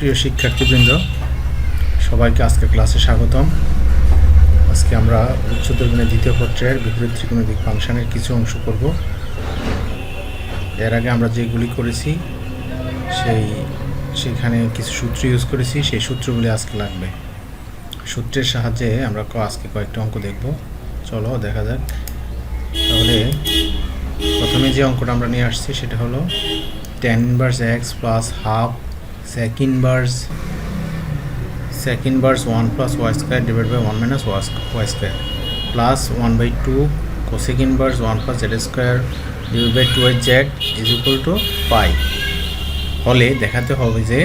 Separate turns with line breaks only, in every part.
প্রিয় শিক্ষার্থীবৃন্দ, সবাইকে আজকের ক্লাসে স্বাগতম। আজকে আমরা উচ্চতর গণিতের দ্বিতীয় পত্রের বিপরীত ত্রিকোণমিতিক ফাংশনের কিছু অংশ করব। এর আগে আমরা যেগুলি করেছি সেখানে কিছু সূত্র ইউজ করেছি, সেই সূত্রগুলি আজকে লাগবে। সূত্রের সাহায্যে আমরা আজকে কয়েকটা অঙ্ক দেখব। চলো দেখা যাক। তাহলে প্রথমে যে অঙ্কটা আমরা নিয়ে আসছি সেটা হলো tan inverse x plus half sec inverse 1 plus y square divided by 1 minus y square plus 1/2 cosec inverse 1 plus z square divided by 2z is equal to pi হলে দেখাতে হবে যে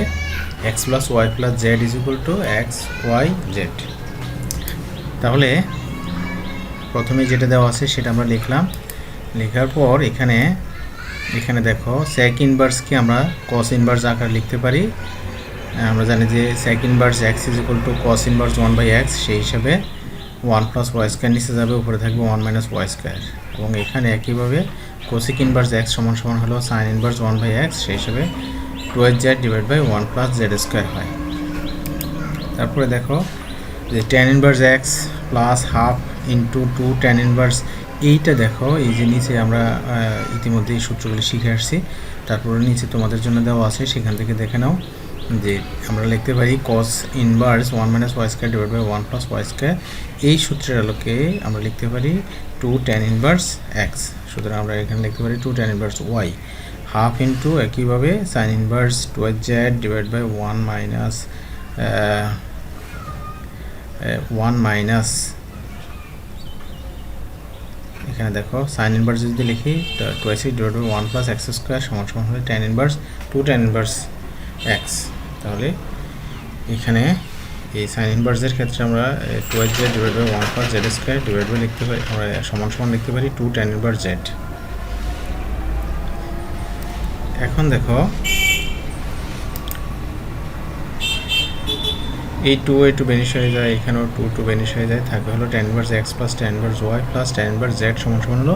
x plus y plus z is equal to x y z। তাহলে প্রথমে যেটা দেওয়া আছে সেটা আমরা লিখলাম। লেখার পর এখানে দেখো sec ইনভার্স কি আমরা cos ইনভার্স আকারে লিখতে পারি। আমরা জানি যে sec inverse x is equal to cos inverse 1/x, সেই হিসাবে 1 plus y স্কয়ার নিচে যাবে, উপরে থাকবে 1 minus y স্কয়ার। এবং এখানে একইভাবে cosec ইনভার্স x সমান হলো sin ইনভার্স 1/x, সেই হিসাবে 2z divide by 1 plus z square হয়। তারপরে দেখো যে tan inverse x plus half into 2 tan inverse, এইটা দেখো এই যে নিচে আমরা ইতিমধ্যে এই সূত্রগুলি শিখে আসছি। তারপরে নিচে তোমাদের জন্য দেওয়া আছে, সেখান থেকে দেখে নাও যে আমরা লিখতে পারি cos inverse 1 minus y square divide by 1 plus y square. এই সূত্রের আলোকে আমরা লিখতে পারি 2 tan ইনভার্স x। সুতরাং আমরা এখানে লিখতে পারি 2 tan inverse y half into একইভাবে sin inverse 2z divide by 1 minus এখানে দেখো sin ইনভার্স যদি লিখি 2x divide by 1 plus x square সমান হবে tan inverse 2 tan inverse x। তাহলে এখানে এই sin ইনভার্সের ক্ষেত্রে আমরা 2z divide by 1 plus z square divide by লিখতে পারি, আমরা সমান লিখতে পারি 2 tan ইনভার্স z। এখন দেখো এই 2 বেনিশ হয়ে যায়, এখানেও 2 বেনিশ হয়ে যায়, থাকবে হলো tan inverse x plus tan inverse y plus tan inverse z সমান হলো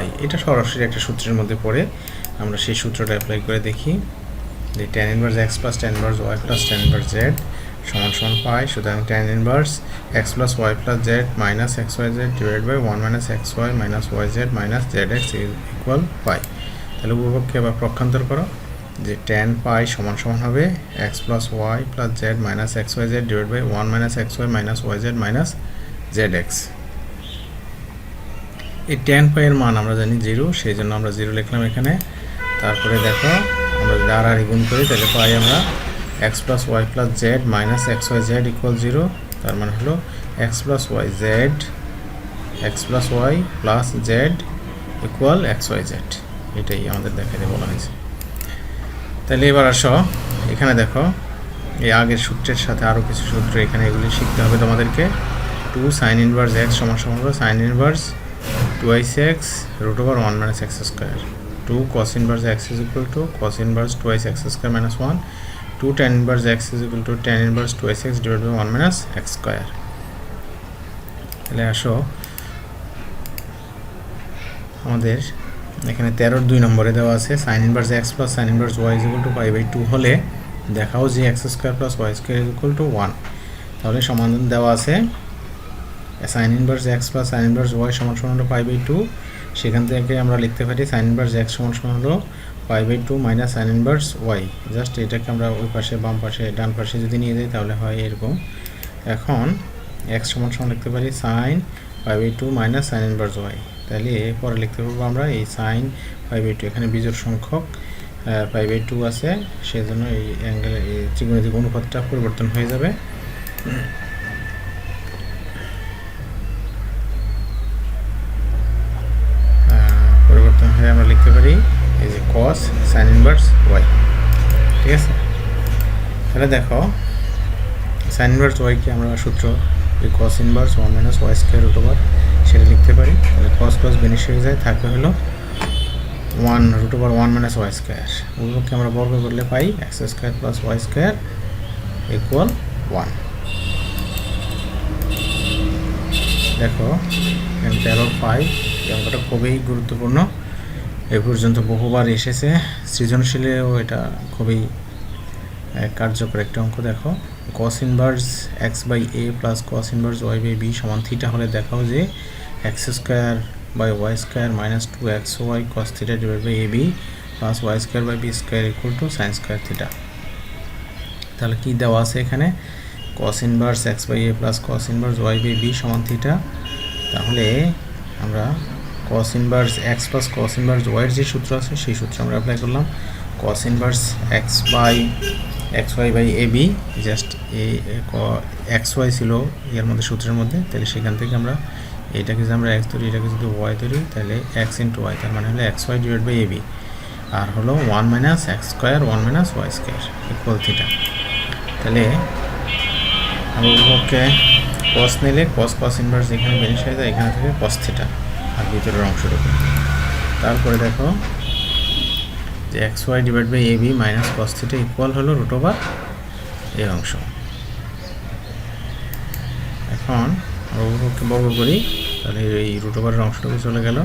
y। এটা সরাসরি একটা সূত্রের মধ্যে পড়ে, আমরা সেই সূত্রটা অ্যাপ্লাই করে দেখি যে tan inverse x plus tan inverse y plus tan inverse z সমান পাই। সুতরাং tan inverse x plus y plus z minus xyz divide by 1 minus xy minus yz minus zx equal pi. তাহলে উভয়পক্ষে আবার পক্ষান্তর করো যে tan পাই সমান হবে x plus y plus z minus xyz divide by 1 minus xy minus yz minus zx। এই tan pi এর মান আমরা জানি 0, সেই জন্য আমরা 0 লিখলাম এখানে। তারপরে দেখো আমরা যদি আর গুণ করি তাহলে পাই আমরা x plus y plus z minus xyz equal 0। তার মানে হলো x plus y plus z equal xyz। এটাই আমাদের দেখাতে বলা হয়েছে। তাহলে এবার আসো এখানে দেখো এই আগের সূত্রের সাথে আরও কিছু সূত্র এখানে এগুলি শিখতে হবে তোমাদেরকে। 2 sin ইনভার্স x সমান হলো sin inverse 2x root over 1 minus x square. 2 cos inverse x is equal to cos inverse 2x square minus 1। 2 tan inverse x is equal to tan inverse 2x divide by 1 minus x square. তাহলে আসো আমাদের এখানে 13-2 নম্বরে দেওয়া আছে sin inverse x plus sin inverse y is equal to pi by 2 হলে দেখাও যে x square plus y square is equal to 1। তাহলে সমাধান দেওয়া আছে sin inverse x plus sin inverse y সমান হলো pi by 2। সেখান থেকে আমরা লিখতে পারি sin ইনভার্স x সমান হলো pi by 2 minus sin inverse y। Just এটাকে আমরা ওই পাশে বাম পাশে ডান পাশে যদি নিয়ে যাই তাহলে হয় এরকম। এখন x সমান লিখতে পারি sin pi by 2 minus sin inverse y। তাহলে এরপরে লিখতে পারবো আমরা এই sin pi by 2, এখানে বিজোড় সংখ্যক pi by 2 আছে, সেজন্য এই অ্যাঙ্গেল এই ত্রিকোণমিতিক অনুপাতটা পরিবর্তন হয়ে যাবে। পরিবর্তন হয়ে আমরা লিখতে পারি এই যে cos sin ইনভার্স y। ঠিক আছে, তাহলে দেখো sin ইনভার্স y কে আমরা সূত্র এই cos inverse 1 minus y square root over সেটা লিখতে পারি। তাহলে cos বেনিশ হয়ে যায়, থাকে হলো 1 root over 1 minus y square. উভয়কে আমরা বর্গ করলে পাই x square plus y square equal 1। দেখো এখানে 13-5 এই অঙ্কটা খুবই গুরুত্বপূর্ণ। এ পর্যন্ত বহুবার এসেছে, সৃজনশীলেও এটা খুবই কার্যকর একটা অঙ্ক দেখো, cos inverse x by a plus cos inverse y by b সমান থিটা হলে দেখাও যে x square by y square minus 2xy cos theta divide by ab plus y square by b square equal to sine square theta. তাহলে কি দেওয়া আছে এখানে, cos inverse x by a plus cos inverse y by b সমান theta. তাহলে আমরা cos inverse x plus cos inverse y এর যে সূত্র আছে সেই সূত্র আমরা অ্যাপ্লাই করলাম। cos inverse x by xy by ab just xy ছিল এর মধ্যে সূত্রের মধ্যে, তাহলে সেখান থেকে আমরা এটাকে যদি আমরা x ধরি এটাকে যদি y ধরি তাহলে x ইন্টু y, তার মানে হলো xy ডিভাইড বাই ab আর হলো 1 minus x square 1 minus y square equal theta. তাহলে আমরা উভয়কে cos নিলে cos ইনভার্স এখানে বেনিশ হয়ে যায়, এখানে থেকে cos থিটা আর ভিতরের অংশটুকু। তারপরে দেখো যে xy divide by ab minus cos theta equal হলো রুট ওভার এই অংশ। এখন আমরা উভয়কে বর্গ করি, তাহলে এই রুট ওভারের অংশটুকু চলে গেল,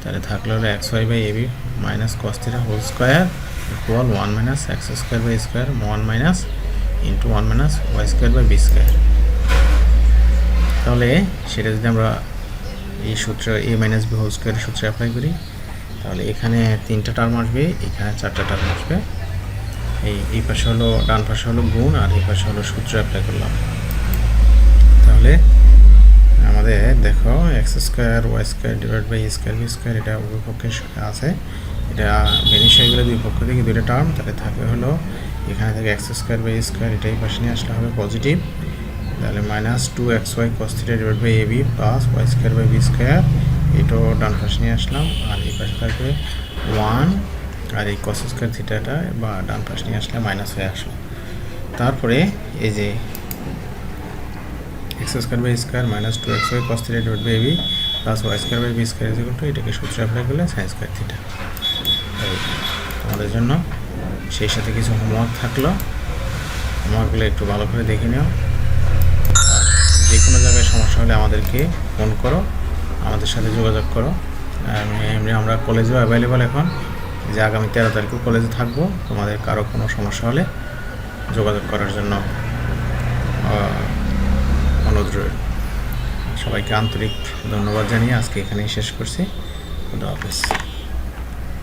তাহলে থাকলে হলো xy by ab minus cos theta whole square equal 1 minus x square by square 1 minus into 1 minus y square by b square. তাহলে সেটা যদি আমরা এই সূত্র a মাইনাস বি হোল স্কোয়ারের সূত্রে অ্যাপ্লাই করি তাহলে এখানে 3টা টার্ম আসবে, এখানে 4টা টার্ম আসবে। এই পাশে হলো ডান পাশে হলো গুণ আর এই পাশে হলো সূত্র অ্যাপ্লাই করলাম। তাহলে আমাদের দেখো x square y square divide by square b square এটা উভয় পক্ষে আছে, এটা বেনিশ হয়ে গেলে দুই পক্ষ থেকে 2টা টার্ম, তাহলে থাকবে হলো এখানে থেকে এক্স স্কোয়ার বাই স্কোয়ার এটাই পাশে নিয়ে আসলে হবে পজিটিভ, তাহলে minus 2xy cos theta divide by ab plus y square by b square, এটাও ডান পাশে নিয়ে আসলাম আর এই পাশে থাকবে 1 আর এই cos স্কোয়ার থিটাটা বা ডান পাশে নিয়ে আসলে মাইনাস হয়ে আসলো। তারপরে এই যে x square by square minus 2xy cos theta divide by ab plus y square by b square is equal to এটাকে সূত্র অ্যাপ্লাই করলে সাইন স্কোয়ার থিটা। তোমাদের জন্য সেই সাথে কিছু হোমওয়ার্ক থাকলো, হোমওয়ার্কগুলো একটু ভালো করে দেখে নিও। যে কোনো জায়গায় সমস্যা হলে আমাদেরকে ফোন করো, আমাদের সাথে যোগাযোগ করো। আমরা কলেজেও অ্যাভেলেবল এখন, যে আগামী 13 তারিখেও কলেজে থাকবো, তোমাদের কারো কোনো সমস্যা হলে যোগাযোগ করার জন্য অনুরোধ রইল। সবাইকে আন্তরিক ধন্যবাদ জানিয়ে আজকে এখানেই শেষ করছি। খুদা হাফেজ।